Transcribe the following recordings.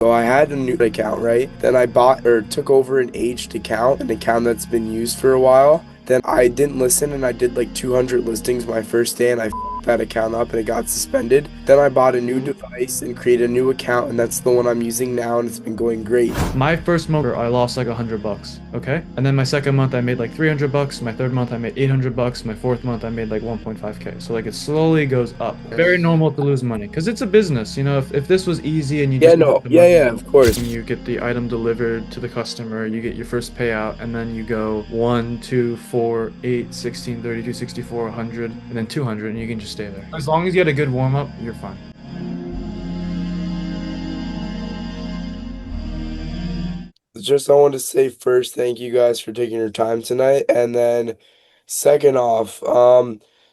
So I had a new account, right? Then I bought or took over an aged account, an account that's been used for a while. Then I didn't listen and I did like 200 listings my first day and I f***ed that account up and it got suspended. Then I bought a new Mhm. device and created a new account and that's the one I'm using now and it's been going great. My first month, I lost like $100, okay? And then my second month, I made like $300. My third month, I made $800. My fourth month, I made like 1.5K. So like it slowly goes up. Very Yes. normal to lose money because it's a business. If this was easy and you Yeah, just made no. the Yeah, money, yeah, of course. and you get the item delivered to the customer, you get your first payout, and then you go 1, 2, 4, 8, 16, 32, 64, 100, and then 200, and you can just stay there. As long as you had a good warm up, you're fine. Just I want to say first, thank you guys for taking your time tonight. And then second off,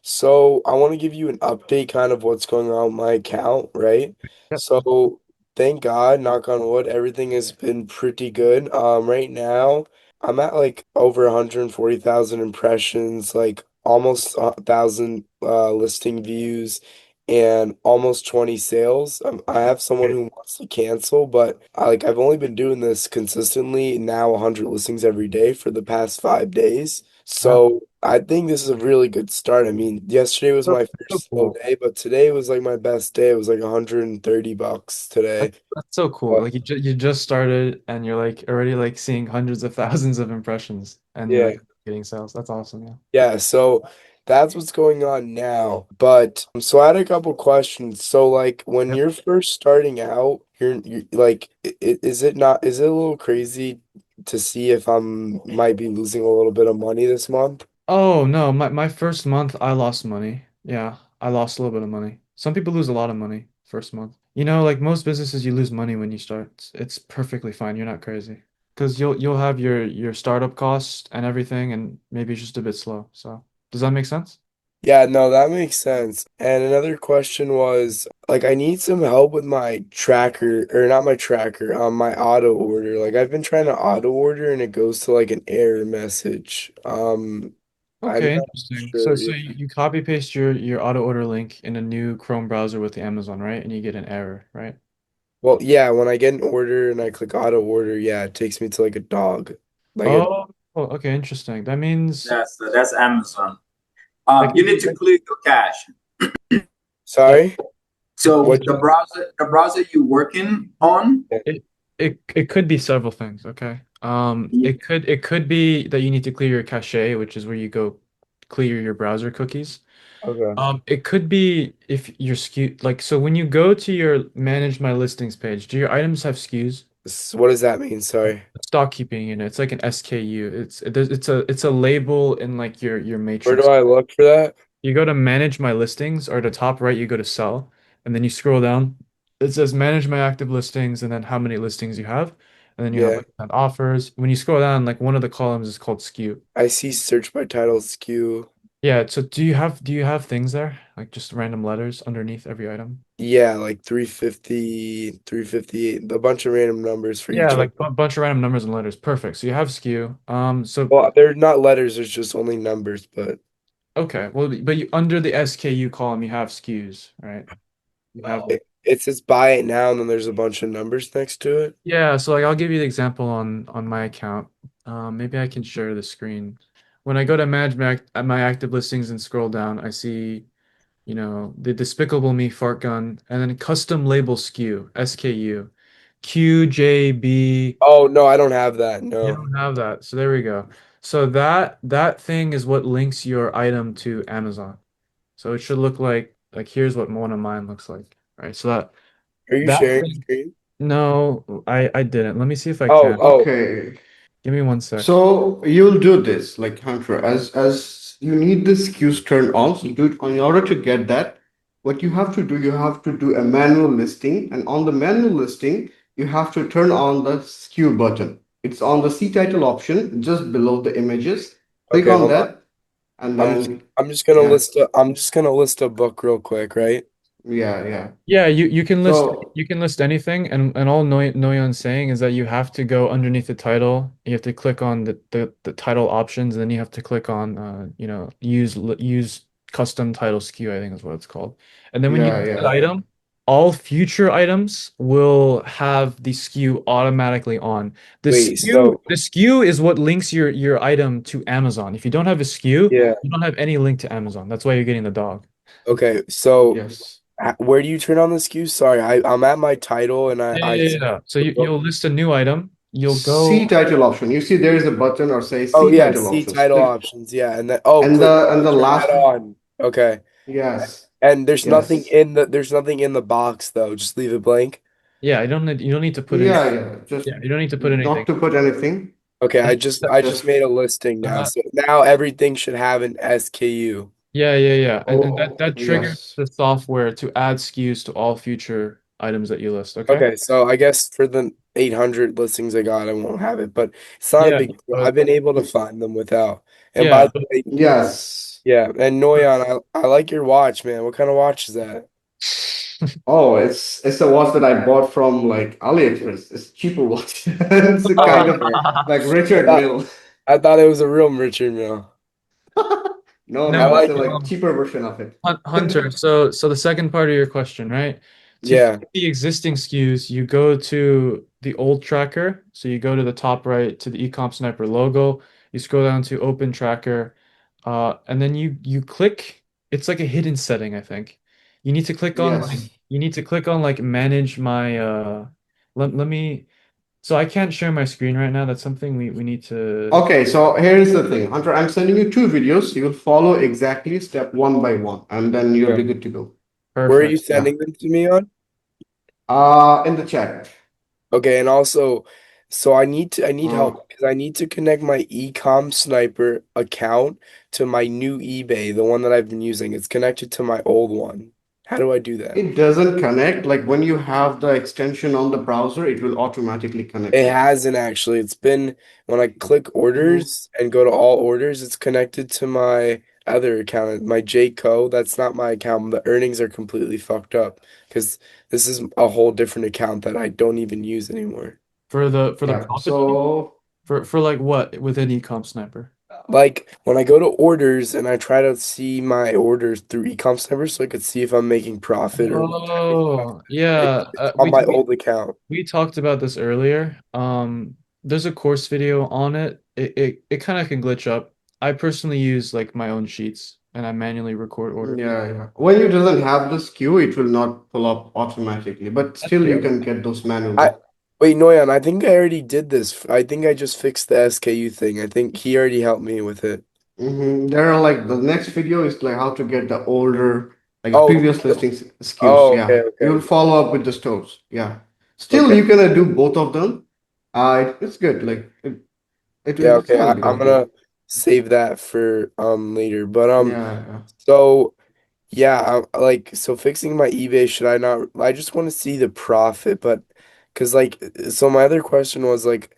so I want to give you an update kind of what's going on with my account, right? Yep. So thank God, knock on wood, everything has been pretty good. Right now I'm at like over 140,000 impressions, like almost 1,000 listing views and almost 20 sales. I have someone who wants to cancel, but I've only been doing this consistently now 100 listings every day for the past 5 days. Wow. So I think this is a really good start. I mean, yesterday was So, my so first slow cool. day, but today was like my best day. It was like $130 today. That's so cool. But Like you just started and you're like already like seeing hundreds of thousands of impressions and you're yeah. like getting sales. That's awesome, yeah. Yeah, so that's what's going on now. But so I had a couple questions. So like when Yep. you're first starting out, you're like is it not is it a little crazy to see if I'm might be losing a little bit of money this month? Oh no, my first month I lost money. Yeah, I lost a little bit of money. Some people lose a lot of money first month. Like most businesses you lose money when you start. It's perfectly fine. You're not crazy. Because you'll have your startup costs and everything and maybe it's just a bit slow. So, does that make sense? Yeah, no, that makes sense. And another question was like I need some help with my tracker or not my tracker, my auto order. Like I've been trying to auto order and it goes to like an error message. I'm Okay, not interesting. So sure. so you copy paste your auto order link in a new Chrome browser with the Amazon, right? And you get an error, right? Well, yeah, when I get an order and I click auto order, yeah, it takes me to like a dog. Like a Oh, okay, interesting. That means That's Amazon. like You need to clear your cache. like sorry? So What? the browser you're working on, it could be several things, okay? y- It could be that you need to clear your cache, which is where you go clear your browser cookies. Okay. It could be if you're SKU like so when you go to your manage my listings page, do your items have SKUs? What does that mean? Sorry. Stock keeping unit. It's like an SKU. It's a label in like your Where do matrix. I look for that? You go to manage my listings, or to top right, you go to sell, and then you scroll down. It says manage my active listings, and then how many listings you have, and then you have Yeah. like offers. When you scroll down, like one of the columns is called SKU. I see search by title SKU. Yeah. So do you have things there like just random letters underneath every item? Yeah, like 350, 358, a bunch of random numbers for Yeah, each item. like a bunch of random numbers and letters. Perfect. So you have SKU. So Well, they're not letters, there's just only numbers, but okay. Well, but under the SKU column, you have SKUs, right? You have like it says buy it now and then there's a bunch of numbers next to it. yeah, so like I'll give you the example on my account. Maybe I can share the screen. When I go to manage my active listings and scroll down, I see, the Despicable Me fart gun and then custom label SKU, SKU, QJB. Oh, no, I don't have that. You No. don't have that. So there we go. So that thing is what links your item to Amazon. So it should look like here's what one of mine looks like. Right. So that Are you that sharing thing, screen? no, I didn't. Let me see if I Oh, can. oh, Okay, Give me one sec. so you'll do this like Hunter, as you need this queues turned on. So do it in order to get that. What you have to do a manual listing, and on the manual listing, you have to turn on the SKU button. It's on the C title option just below the images. Click okay, on hold on. that, and then I'm just gonna yeah, list a book real quick, right? yeah. Yeah, you can list So you can list anything, and all Noyon's saying is that you have to go underneath the title. You have to click on the title options, and then you have to click on use custom title SKU, I think is what it's called. And then when you yeah, list that yeah, item, all future items will have the SKU automatically on. The Wait, SKU, so the SKU is what links your item to Amazon. If you don't have a SKU, yeah. you don't have any link to Amazon. That's why you're getting the dog. Okay, so Yes. where do you turn on the SKU? Sorry, I'm at my title and Yeah, I yeah, yeah. So you'll list a new item. You'll See go, title option. You see there is a button or say oh see yeah, title see options. title Click options. Yeah, and then oh and click the turn that last on. Okay. yes. And Yes. there's nothing in the box though. Just leave it blank. yeah, you don't need to put in, Yeah, yeah. Just yeah, you don't need to put not anything. to put anything. Okay, And I just Just made a listing now. that, So now everything should have an SKU. yeah, yeah, yeah. And oh that triggers yes. the software to add SKUs to all future items that you list, okay? Okay, so I guess for the 800 listings I got, I won't have it, but it's not a Yeah, big deal. I've but been able to find them without. And by yeah, the way, Yes. yeah, and Noyan, I like your watch, man. What kind of watch is that? Oh, it's a watch that I bought from like AliExpress. It's cheaper watch. It's a Oh, kind of okay. like I Richard thought Mill. I thought it was a real Richard Mille. No, I no, no, it's a like it. like cheaper version of it. Hunter. So the second part of your question, right? To Yeah. fix the existing SKUs, you go to the old tracker. So you go to the top right to the ecomsniper logo. You scroll down to open tracker, and then you click. It's like a hidden setting, I think. You need to click on Yes. like manage my let me so I can't share my screen right now. That's something we need to Okay, so here's the thing, Hunter. I'm sending you two videos. You will follow exactly step one by one, and then you'll Okay. be good to go. Where are you perfect. Yeah. sending them to me on? In the chat. Okay, and also, so I need Uh, help because I need to connect my ecom sniper account to my new eBay, the one that I've been using. It's connected to my old one. How do I do that? it doesn't connect. Like when you have the extension on the browser, it will automatically connect It it. hasn't actually. It's been when I click Mhm. orders and go to all orders, it's connected to my other account, my Jco. That's not my account. The earnings are completely fucked up because this is a whole different account that I don't even use anymore. For the Yeah. profit So for like what within ecom sniper. Like when I go to orders and I try to see my orders through eComsniper so I could see if I'm making profit or what type of stuff, Oh, yeah. it's on my old account. We talked about this earlier. There's a course video on it. It kind of can glitch up. I personally use like my own sheets and I manually record orders. yeah, yeah. When you doesn't have this queue, it will not pull up automatically, but That's still good. you can get those I manually. wait, Noyan, I think I already did this. I think I just fixed the SKU thing. I think he already helped me with it. There are like the next video is like how to get the older, like Oh, previous listings SKUs. oh, Yeah, okay, you will okay, follow up with the stores. Yeah, still okay, you can do both of them. It's good. Like yeah, it's okay. gonna be I'm okay. gonna save that for later. But Yeah, yeah. so. Yeah, like so fixing my eBay, should I not? I just want to see the profit, but because like so my other question was like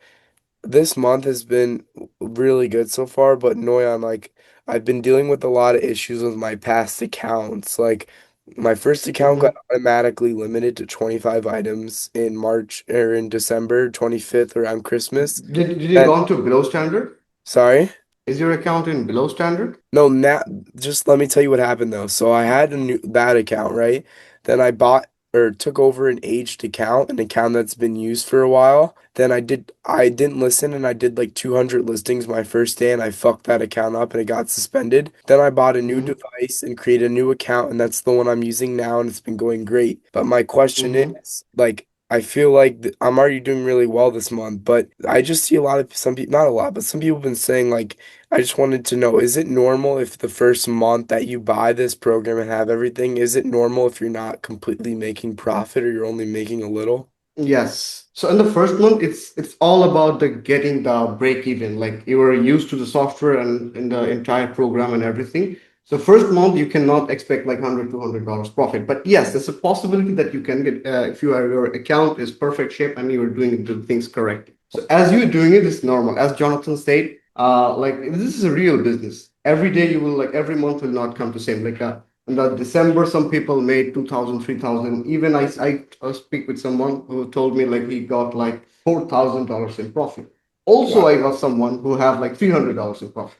this month has been really good so far, but Noyan, like I've been dealing with a lot of issues with my past accounts. Like my first account got hmm automatically limited to 25 items in March or in December 25th around Christmas. Did you And gone to below standard? sorry? Is your account in below standard? No, now just let me tell you what happened though. So I had a new that account, right? Then I bought or took over an aged account, an account that's been used for a while. Then I didn't listen and I did like 200 listings my first day and I fucked that account up and it got suspended. Then I bought a new Mm-hmm. device and created a new account and that's the one I'm using now and it's been going great. But my question Mm-hmm. is like I feel like I'm already doing really well this month, but I just see a lot of some people, not a lot, but some people have been saying like I just wanted to know, is it normal if the first month that you buy this program and have everything, is it normal if you're not completely making profit or you're only making a little? Yes. So in the first month, it's all about the getting the break even. Like you are used to the software and in the entire program and everything. So first month you cannot expect like $100 profit. But yes, there's a possibility that you can get if your account is perfect shape and you are doing the things correct. So as you're doing it, it's normal. As Jonathan said, like this is a real business. Every day you will like every month will not come to same. Like in the December, some people made 2,000, 3,000. Even I speak with someone who told me like he got like $4,000 in profit. Also, Wow. I got someone who have like $300 in profit.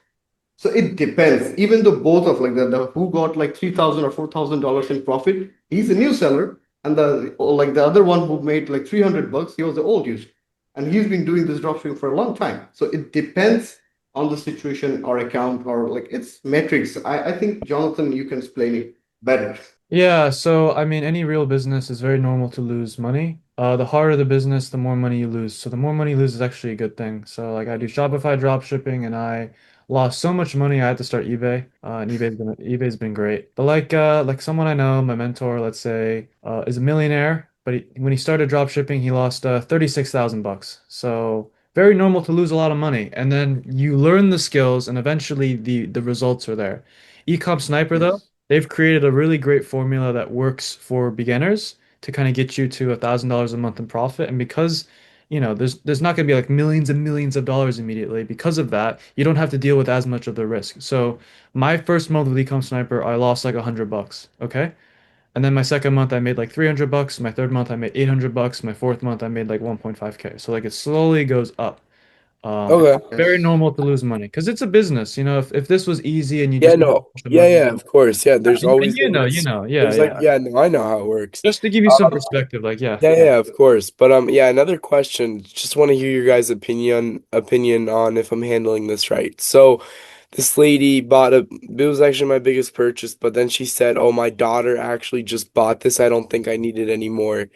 So it depends. Even though both of like the who got like 3,000 or $4,000 in profit, he's a new seller. And the other one who made like 300 bucks, he was the old user, and he's been doing this dropshipping for a long time. So it depends on the situation or account or like it's metrics. I think Jonathan, you can explain it better. Yeah, so I mean, any real business is very normal to lose money. The harder the business, the more money you lose. So the more money you lose is actually a good thing. So like I do Shopify drop shipping, and I lost so much money I had to start eBay. And eBay's been great. But like someone I know, my mentor, let's say, is a millionaire, but when he started drop shipping, he lost 36,000 bucks. So very normal to lose a lot of money. And then you learn the skills, and eventually the results are there. Ecomsniper though. Yes. They've created a really great formula that works for beginners to kind of get you to $1,000 a month in profit. And because, there's not going to be like millions and millions of dollars immediately. Because of that, you don't have to deal with as much of the risk. So my first month with Ecom Sniper, I lost like $100. Okay. And then my second month, I made like $300. My third month, I made $800. My fourth month, I made like 1.5K. So like it slowly goes up. Okay. Very Yes. normal to lose money because it's a business. If this was easy and you Yeah, just made a no. bunch of Yeah, money, yeah, of course. Yeah, there's and always the risk. yeah, There's like, yeah. yeah, no, I know how it works. Just to give you some Um, perspective, like, yeah, yeah, yeah. yeah, of course. But yeah, another question. Just want to hear your guys' opinion on if I'm handling this right. So, this lady bought a, it was actually my biggest purchase, but then she said, "Oh, my daughter actually just bought this. I don't think I need it anymore.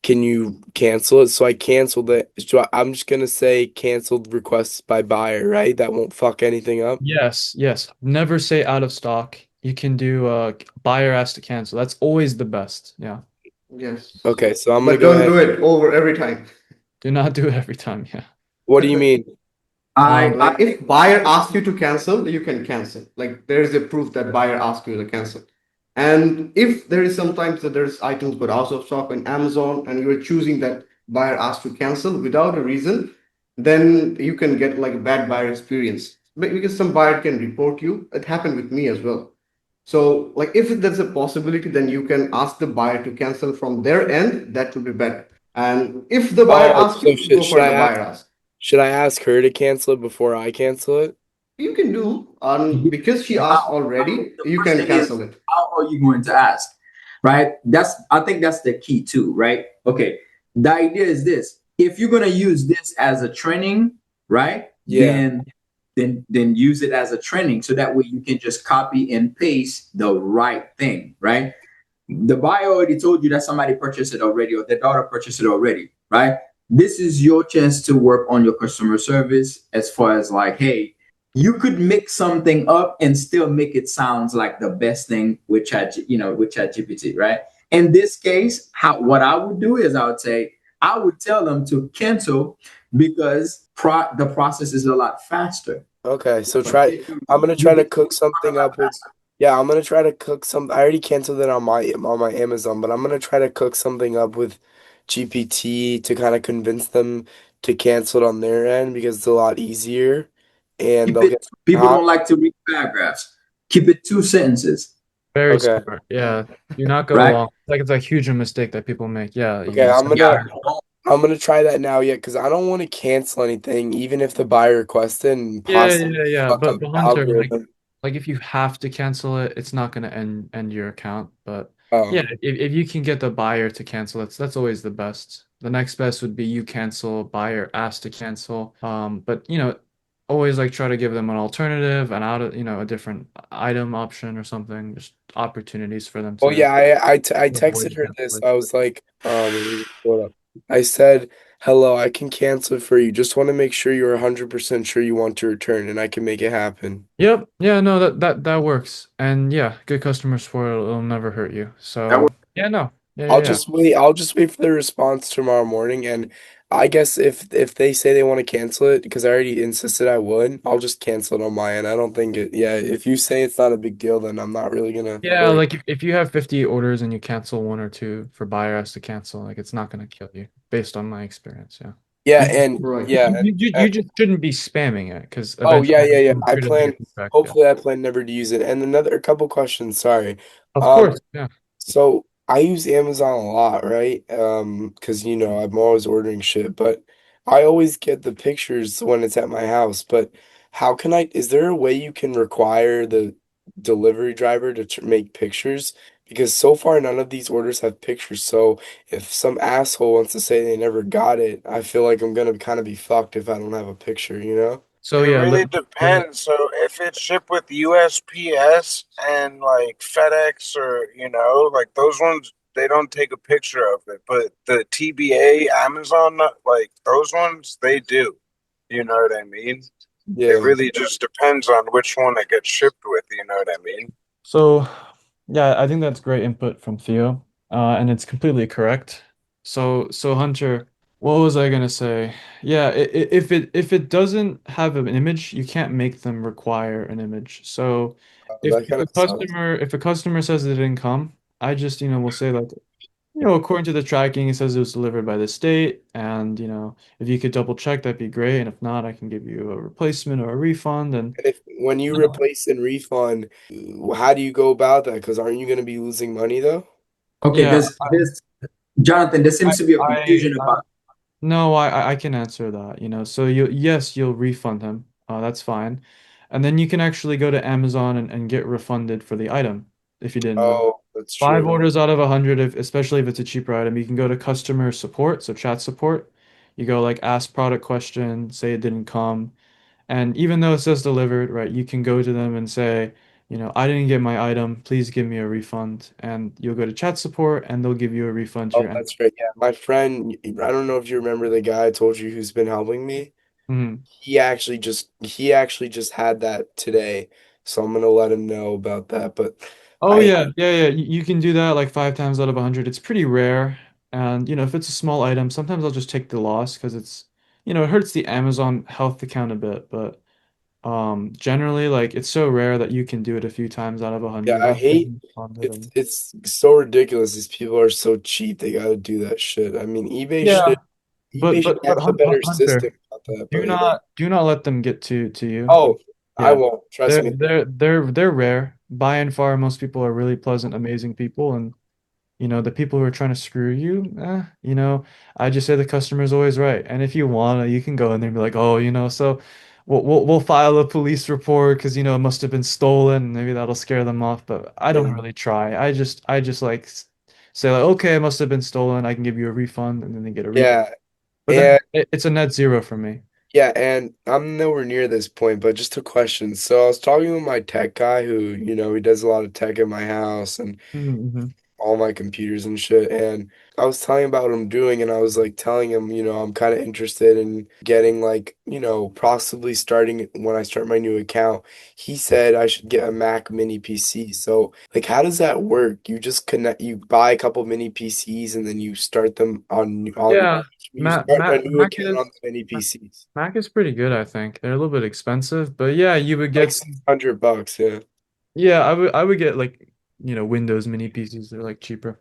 Can you cancel it?" So I canceled it. So I'm just gonna say canceled requests by buyer, right? That won't fuck anything up. Yes, yes. Never say out of stock. You can do buyer asked to cancel. That's always the best. Yeah. Yes. Okay, so I'm gonna But go don't ahead. do it over every time. Do not do it every time. Yeah. What do you mean? I Like if buyer asks you to cancel, you can cancel. Like there is a proof that buyer asked you to cancel. And if there is sometimes that there's items but out of stock on Amazon and you're choosing that buyer asked to cancel without a reason, then you can get like a bad buyer experience. Because some buyer can report you. It happened with me as well. So like if there's a possibility, then you can ask the buyer to cancel from their end. That would be better. And if the buyer Oh, asks so you, should go should for I the ask buyer ask. should I ask her to cancel it before I cancel it? You can do, because she asked how, already, the you first can thing is cancel it. how are you going to ask? Right? I think that's the key too, right? Okay. The idea is this. If you're gonna use this as a training, right? Yeah. Then use it as a training so that way you can just copy and paste the right thing, right? The buyer already told you that somebody purchased it already or their daughter purchased it already, right? This is your chance to work on your customer service as far as like, hey, you could mix something up and still make it sounds like the best thing with with ChatGPT, right? In this case, how what I would do is I would say I would tell them to cancel because the process is a lot faster. Okay, so Like try. if I'm gonna you try to get cook something up with. Yeah, I'm gonna try to cook some. I already canceled it on my Amazon, but I'm gonna try to cook something up with GPT to kind of convince them to cancel it on their end because it's a lot easier, and keep they'll it. get. People Huh? don't like to read paragraphs. Keep it two sentences, Very Okay. smart. Yeah. Do not go right? long. It's like a huge mistake that people make. Yeah. Okay, You said Yeah. I'm gonna try that now, yeah, because I don't want to cancel anything, even if the buyer requested and yeah, possibly yeah, yeah. fuck up But the Hunter, algorithm. like if you have to cancel it, it's not gonna end your account. But Oh, yeah, if you can get the buyer to cancel it, that's always the best. The next best would be you cancel, buyer asked to cancel. But always like try to give them an alternative and out of a different item option or something. Just opportunities for them well, to yeah, I avoid texted her this. I cancellation. was like, let me just pull it up. I said, "Hello, I can cancel it for you. Just want to make sure you're 100% sure you want to return, and I can make it happen." Yep. Yeah, no, that works. And yeah, good customer support, it'll never hurt you. That So yeah, no. Yeah, yeah, I'll yeah. just wait. I'll just wait for the response tomorrow morning, and I guess if they say they want to cancel it, because I already insisted I would, I'll just cancel it on my end. I don't think it. Yeah, if you say it's not a big deal, then I'm not really gonna Yeah, worry. like if you have 50 orders and you cancel one or two for buyer has to cancel, like it's not gonna kill you based on my experience. Yeah. Yeah, You just and Right. yeah, you just shouldn't be spamming it because oh yeah, eventually yeah, yeah. you'll I treat it like a plan. defect. Yeah. Hopefully, I plan never to use it. And another a couple questions. Sorry. Of Um, course. Yeah. so I use Amazon a lot, right? Because I'm always ordering shit, but I always get the pictures when it's at my house. But how can I? Is there a way you can require the delivery driver to make pictures? Because so far none of these orders have pictures. So if some asshole wants to say they never got it, I feel like I'm gonna kind of be fucked if I don't have a picture, you know? So It yeah, really depends. So if it's shipped with USPS and like FedEx or like those ones, they don't take a picture of it. But the TBA, Amazon, like those ones, they do. You know what I mean? It Yeah. really just depends on which one it gets shipped with. You know what I mean? So, yeah, I think that's great input from Theo, and it's completely correct. So Hunter, what was I gonna say? Yeah, if it doesn't have an image, you can't make them require an image. So, if That if kind a of sucks. customer says it didn't come, I just will say like, according to the tracking, it says it was delivered by this date, and if you could double check, that'd be great. And if not, I can give you a replacement or a refund. And And if when you replace and refund, how do you go about that? Because aren't you gonna be losing money though? Okay, yeah, this Jonathan, there seems to be a confusion I about. no, I can answer that, So you'll refund him. That's fine. And then you can actually go to Amazon and get refunded for the item if you didn't know. Oh, that's Five true. orders out of 100, especially if it's a cheaper item, you can go to customer support, so chat support. You go like ask product question, say it didn't come, and even though it says delivered, right, you can go to them and say, I didn't get my item, please give me a refund. And you'll go to chat support and they'll give you a refund to Oh, your Amazon. that's right. Yeah, my friend, I don't know if you remember the guy I told you who's been helping me. Mhm. He actually just had that today, so I'm gonna let him know about that. But Oh I yeah, yeah, yeah. You can do that like 5 times out of 100. It's pretty rare. And if it's a small item, sometimes I'll just take the loss because it hurts the Amazon health account a bit, but generally like it's so rare that you can do it a few times out of a yeah, 100. I I'll take hate it on it it's and it's so ridiculous. These people are so cheap. They gotta do that shit. I mean, yeah, eBay should have a better system Hunter, about that. do But yeah. not do not let them get to you. Oh, I Yeah. won't. Trust They're me. they're they're rare. By and far, most people are really pleasant, amazing people, and the people who are trying to screw you, I just say the customer is always right. And if you wanna, you can go in there and be like, oh, so we'll file a police report because it must have been stolen. Maybe that'll scare them off. But I don't Yeah, really try. I just like say like, okay, it must have been stolen. I can give you a refund, and then they get a refund. yeah, But then and it's a net zero for me. yeah, and I'm nowhere near this point. But just a question. So I was talking with my tech guy, who he does a lot of tech at my house, and Mm-hmm. all my computers and shit. And I was telling him about what I'm doing, and I was like telling him, I'm kind of interested in getting like, possibly starting when I start my new account. He said I should get a Mac mini PC. So, like, how does that work? You buy a couple mini PCs and then you start them Yeah, you start a new Mac account on is the mini PCs. Mac is pretty good, I think. They're a little bit expensive, but yeah, you would Like get $600, yeah. yeah, I would get like, Windows mini PCs. They're like cheaper.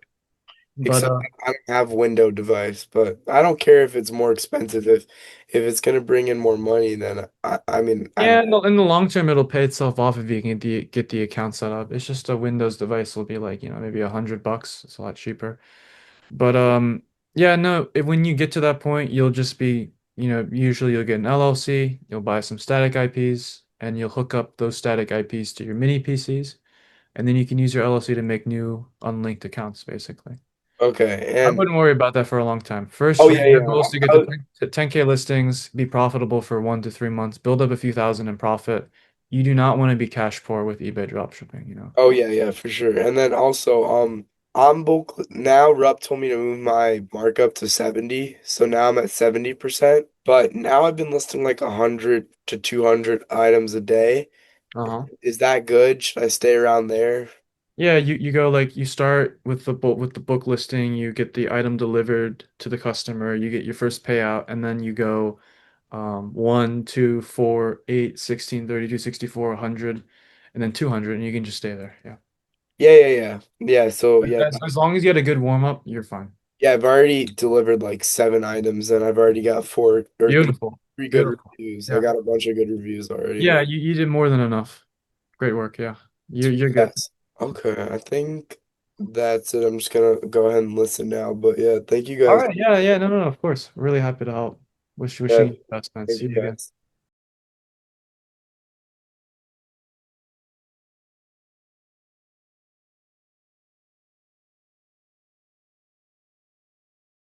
But Except I don't have window device, but I don't care if it's more expensive. If it's gonna bring in more money, then I mean yeah, I'm in the long term it'll pay itself off if you can get the account set up. It's just a Windows device will be like, maybe $100. It's a lot cheaper. But yeah, no, when you get to that point, you'll just be, usually you'll get an LLC, you'll buy some static IPs, and you'll hook up those static IPs to your mini PCs, and then you can use your LLC to make new unlinked accounts, basically. okay. I And wouldn't worry about that for a long time. First, oh your yeah, your yeah. goal is to get to 10K listings, be profitable for 1 to 3 months, build up a few thousand in profit. You do not want to be cash poor with eBay dropshipping. Oh yeah, yeah, for sure. And then also, on bulk now, Rupp told me to move my markup to 70, so now I'm at 70%. But now I've been listing like 100 to 200 items a day. Uh-huh. Is that good? Should I stay around there? Yeah, you go like you start with the book listing, you get the item delivered to the customer, you get your first payout, and then you go 1, 2, 4, 8, 16, 32, 64, 100, and then 200, and you can just stay there. Yeah. Yeah, yeah, yeah. Yeah, so yeah, As long as you get a good warm up, you're fine. yeah, I've already delivered like 7 items and I've already got four or Beautiful. three good Beautiful. reviews. I Yeah. got a bunch of good reviews already. Yeah, you did more than enough. Great work. Yeah. You're good. Yes. Okay, I think that's it. I'm just gonna go ahead and listen now. But yeah, thank you All guys. right. Yeah, yeah. No, no, no, of course. Really happy to help. Yeah, Wishing you the best, man. thank See you you again. guys.